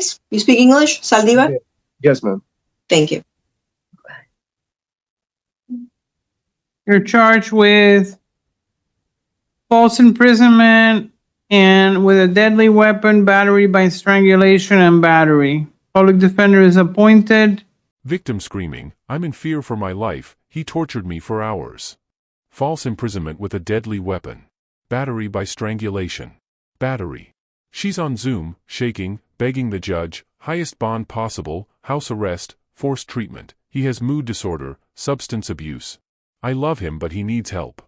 case? You speak English, Saldivar? Yes, ma'am. Thank you. You're charged with false imprisonment and with a deadly weapon, battery by strangulation, and battery. Public defender is appointed. Victim screaming, "I'm in fear for my life, he tortured me for hours." False imprisonment with a deadly weapon. Battery by strangulation. Battery. She's on Zoom, shaking, begging the judge, highest bond possible, house arrest, forced treatment. He has mood disorder, substance abuse. I love him but he needs help.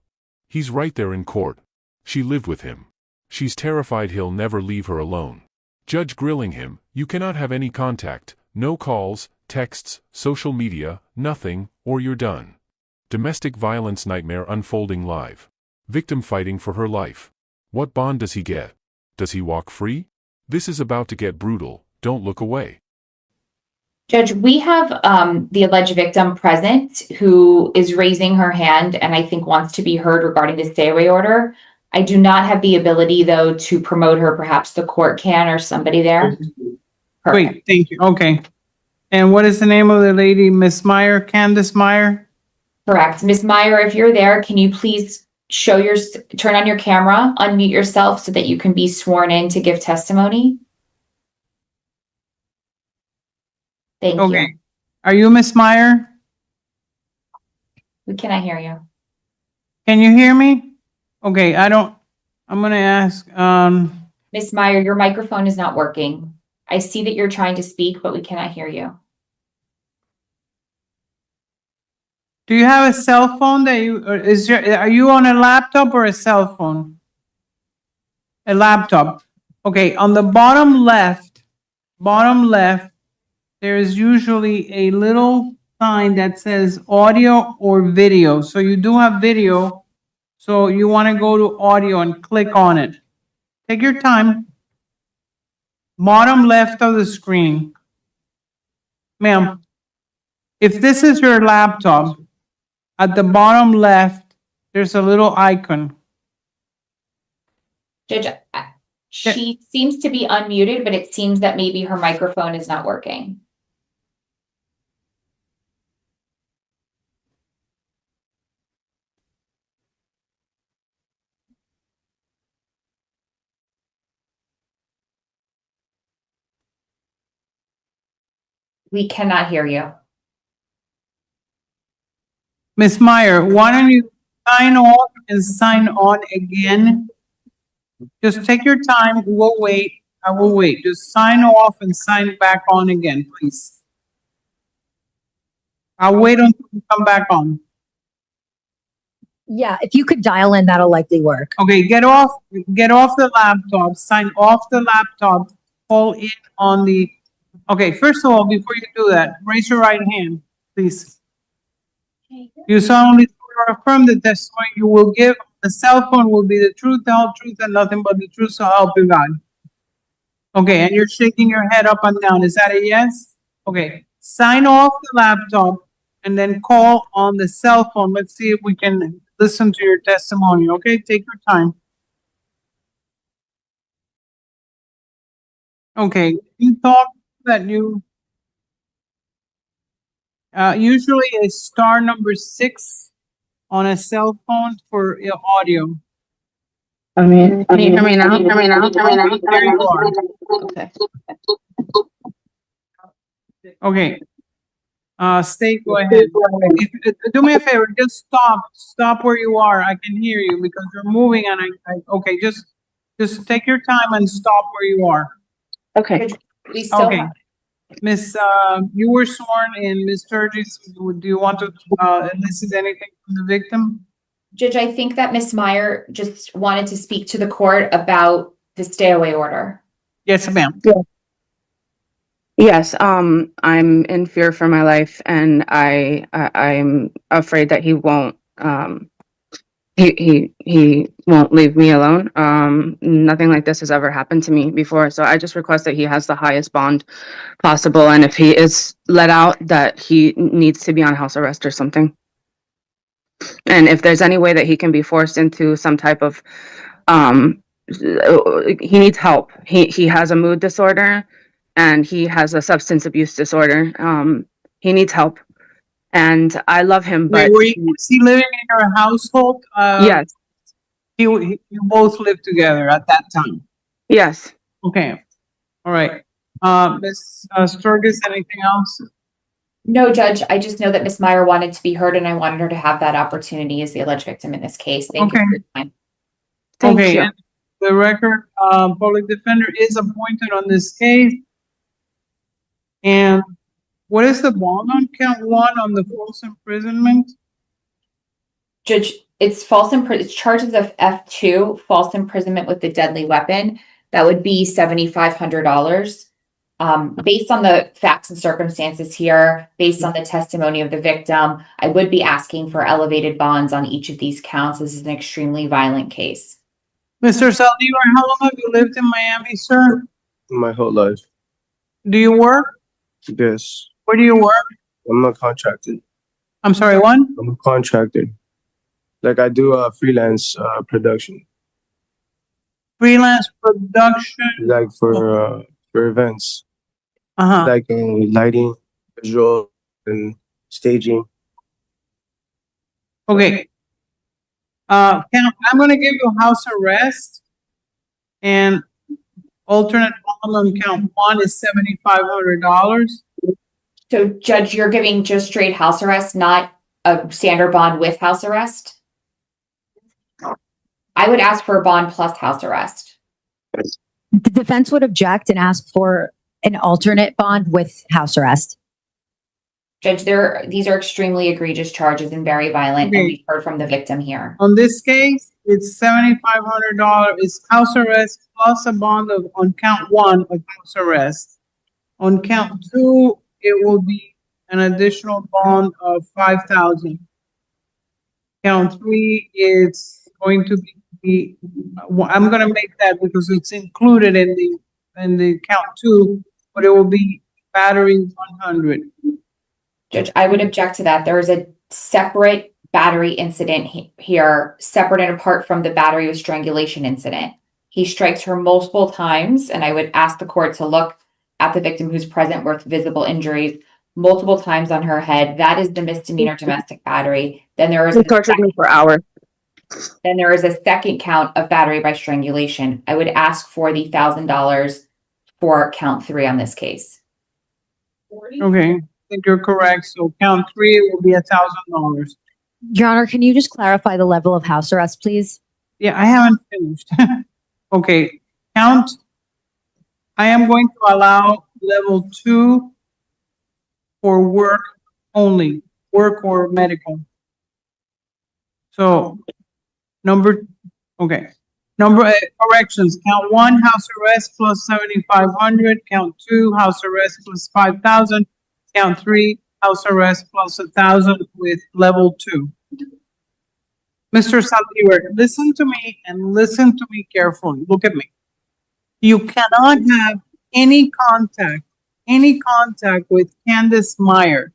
He's right there in court. She lived with him. She's terrified he'll never leave her alone. Judge grilling him, you cannot have any contact, no calls, texts, social media, nothing, or you're done. Domestic violence nightmare unfolding live. Victim fighting for her life. What bond does he get? Does he walk free? This is about to get brutal, don't look away. Judge, we have the alleged victim present who is raising her hand and I think wants to be heard regarding the stay-away order. I do not have the ability, though, to promote her. Perhaps the court can or somebody there. Perfect. Wait, thank you. Okay. And what is the name of the lady? Miss Meyer, Candace Meyer? Correct. Ms. Meyer, if you're there, can you please turn on your camera, unmute yourself so that you can be sworn in to give testimony? Thank you. Okay. Are you Miss Meyer? We cannot hear you. Can you hear me? Okay, I'm gonna ask, Ms. Meyer, your microphone is not working. I see that you're trying to speak, but we cannot hear you. do you have a cell phone that are you on a laptop or a cell phone? A laptop. Okay, on the bottom left, there is usually a little sign that says audio or video. So you do have video. So you want to go to audio and click on it. Take your time. Bottom left of the screen. Ma'am, if this is your laptop, at the bottom left, there's a little icon. Judge, she seems to be unmuted, but it seems that maybe her microphone is not working. We cannot hear you. Ms. Meyer, why don't you sign off and sign on again? Just take your time. We'll wait. I will wait. Just sign off and sign back on again, please. I'll wait until you come back on. Yeah, if you could dial in, that'll likely work. Okay, get off the laptop, sign off the laptop, pull in on the, okay, first of all, before you do that, raise your right hand, please. You solemnly swear or affirm the testimony you will give. The cell phone will be the truth, the whole truth, and nothing but the truth, so help you God. Okay, and you're shaking your head up and down. Is that a yes? Okay, sign off the laptop and then call on the cell phone. Let's see if we can listen to your testimony. Okay, take your time. Okay, you thought that you usually a star number 6 on a cell phone for audio. Can you hear me now? There you are. Okay. Okay. State, go ahead. Do me a favor, just stop where you are. I can hear you because you're moving and okay, just take your time and stop where you are. Okay. We still Okay. Miss, you were sworn in, Ms. Sturgis. Do you want to elicit anything from the victim? Judge, I think that Ms. Meyer just wanted to speak to the court about the stay-away order. Yes, ma'am. Yes, I'm in fear for my life, and I'm afraid that he won't he won't leave me alone. Nothing like this has ever happened to me before, so I just request that he has the highest bond possible, and if he is let out, that he needs to be on house arrest or something. And if there's any way that he can be forced into some type of he needs help. He has a mood disorder, and he has a substance abuse disorder. He needs help, and I love him, but Is he living in your household? yes, You both lived together at that time? yes. Okay, all right. Ms. Sturgis, anything else? No, Judge, I just know that Ms. Meyer wanted to be heard and I wanted her to have that opportunity as the alleged victim in this case. Thank you Okay. for your time. Thank Okay, you. and the record, public defender is appointed on this case. And what is the bond on count one on the false imprisonment? Judge, it's it's charges of F2, false imprisonment with a deadly weapon. That would be $7,500. Based on the facts and circumstances here, based on the testimony of the victim, I would be asking for elevated bonds on each of these counts. This is an extremely violent case. Mr. Saldivar, how long have you lived in Miami, sir? My whole life. Do you work? Yes. Where do you work? I'm a contractor. I'm sorry, what? I'm a contractor. Like I do freelance production, Freelance production? like for events, Uh-huh. like lighting, visual, and staging. Okay. I'm gonna give you house arrest. And alternate bond on count one is $7,500. So Judge, you're giving just straight house arrest, not a standard bond with house arrest? I would ask for a bond plus house arrest. The defense would object and ask for an alternate bond with house arrest. Judge, these are extremely egregious charges and very violent, Okay. and we've heard from the victim here. On this case, it's $7,500. It's house arrest plus a bond on count one of house arrest. On count two, it will be an additional bond of $5,000. Count three, it's going to be, I'm gonna make that because it's included in the count two, but it will be battery 100. Judge, I would object to that. There is a separate battery incident here, separate and apart from the battery with strangulation incident. He strikes her multiple times, and I would ask the court to look at the victim who's present with visible injuries multiple times on her head. That is the misdemeanor domestic battery. Then there is He tortured me for hours. Then there is a second count of battery by strangulation. I would ask for the $1,000 for count three on this case. Okay, I think you're correct. So count three will be $1,000. Your Honor, can you just clarify the level of house arrest, please? Yeah, I haven't finished. Okay, I am going to allow level 2 for work only, work or medical. So, corrections, count 1, house arrest plus 7,500, count 2, house arrest plus 5,000, count 3, house arrest plus 1,000 with level 2. Mr. Saldivar, listen to me and listen to me carefully. Look at me. You cannot have any contact with Candace Meyer.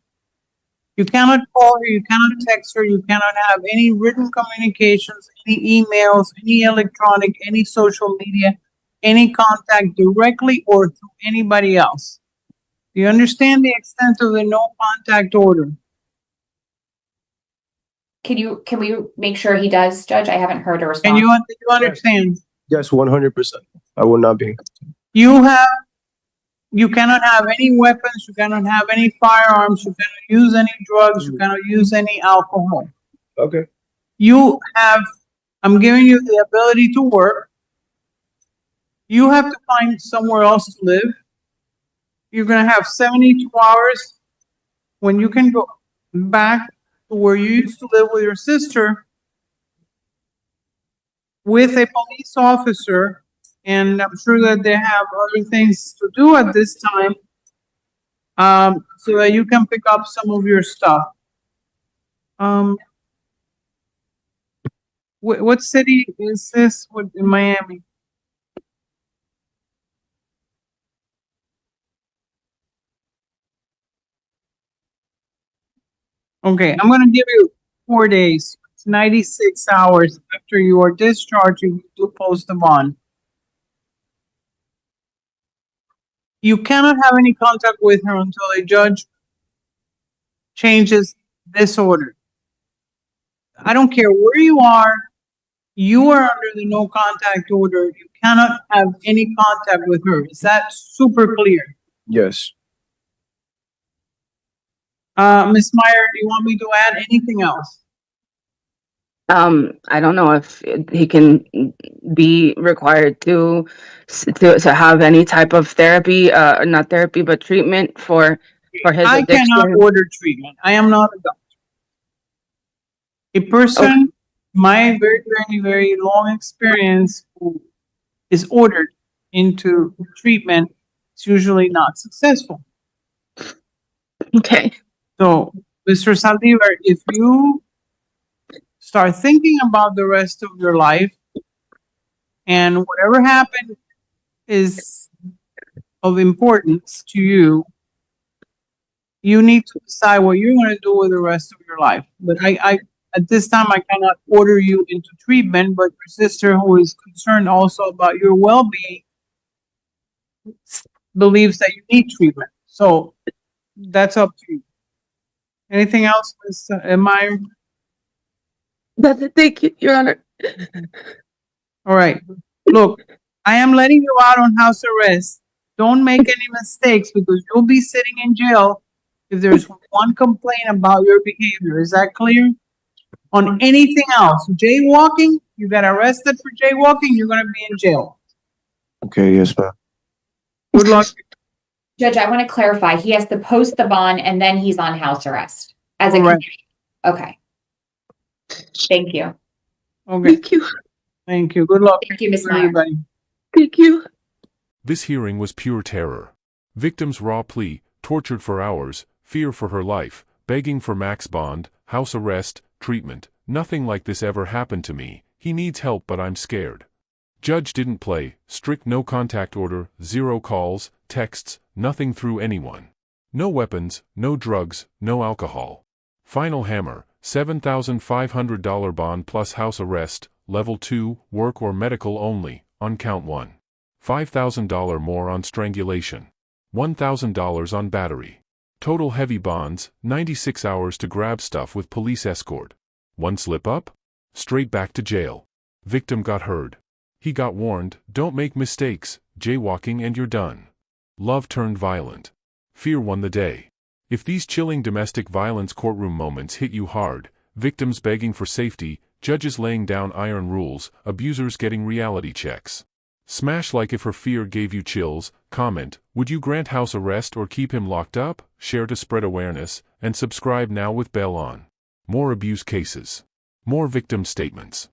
You cannot call her, you cannot text her, you cannot have any written communications, any emails, any electronic, any social media, any contact directly or through anybody else. Do you understand the extent of the no contact order? Can we make sure he does, Judge? I haven't heard a response. And you understand? Yes, 100%. I will not be. You cannot have any weapons, you cannot have any firearms, you cannot use any drugs, you cannot use any alcohol. Okay. I'm giving you the ability to work. You have to find somewhere else to live. You're gonna have 72 hours when you can go back to where you used to live with your sister with a police officer, and I'm sure that they have other things to do at this time, so that you can pick up some of your stuff. What city is this in Miami? Okay, I'm gonna give you 4 days. It's 96 hours after you are discharged, you do post the bond. You cannot have any contact with her until a judge changes this order. I don't care where you are under the no contact order. You cannot have any contact with her. Is that super clear? Yes. Ms. Meyer, do you want me to add anything else? I don't know if he can be required to have any type of therapy, not therapy, but treatment for his I cannot addiction. order treatment. I am not a doctor. A person, my very, very, very long experience, who is ordered into treatment, is usually not successful. Okay. So, Mr. Saldivar, if you start thinking about the rest of your life and whatever happened is of importance to you, you need to decide what you're going to do with the rest of your life. But I at this time, I cannot order you into treatment, but your sister, who is concerned also about your well-being, believes that you need treatment. So that's up to you. Anything else, Ms. Meyer? That's it. Thank you, Your Honor. All right. Look, I am letting you out on house arrest. Don't make any mistakes because you'll be sitting in jail if there's one complaint about your behavior. Is that clear? On anything else, jaywalking, you got arrested for jaywalking, you're gonna be in jail. Okay, yes, ma'am. Good luck. Judge, I want to clarify, he has to post the bond and then he's on house arrest as a Correct. condition. Okay. Thank you. Okay, Thank you. thank you. Good luck. Thank you, Ms. Meyer. Everybody. Thank you. This hearing was pure terror. Victim's raw plea, tortured for hours, fear for her life, begging for max bond, house arrest, treatment. Nothing like this ever happened to me. He needs help, but I'm scared. Judge didn't play, strict no contact order, 0 calls, texts, nothing through anyone. No weapons, no drugs, no alcohol. Final hammer, $7,500 bond plus house arrest, level 2, work or medical only, on count 1. $5,000 more on strangulation. $1,000 on battery. Total heavy bonds, 96 hours to grab stuff with police escort. One slip up? Straight back to jail. Victim got heard. He got warned, don't make mistakes, jaywalking and you're done. Love turned violent. Fear won the day. If these chilling domestic violence courtroom moments hit you hard, victims begging for safety, judges laying down iron rules, abusers getting reality checks. Smash like if her fear gave you chills, comment, would you grant house arrest or keep him locked up, share to spread awareness, and subscribe now with bell on. More abuse cases. More victim statements.